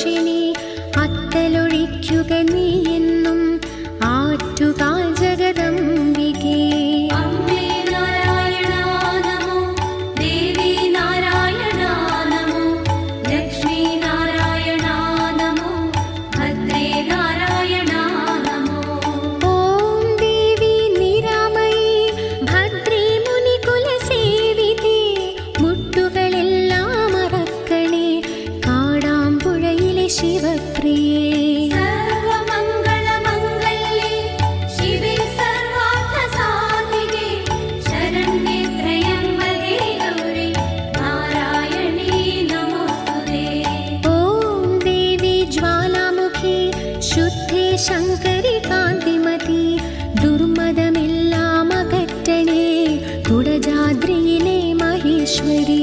നാശിനി അത്തലൊഴിക്കുക നീ എന്നും ആറ്റുകാൽ ജഗദംബികേ. ശിവപ്രിയേ സർവമംഗളമംഗല്യേ ശിവേ സർവാർത്ഥസാധികേ ശരണ്യേ ത്രയംബകേ ഗൗരി നാരായണീ നമോസ്തുതേ. ഓം ദേവി ജ്വാലാമുഖി ശുദ്ധേ ശങ്കരി കാന്തിമതി ദുർമദമെല്ലാം അകറ്റണേ കുടജാദ്രിയിലെ മഹേശ്വരി.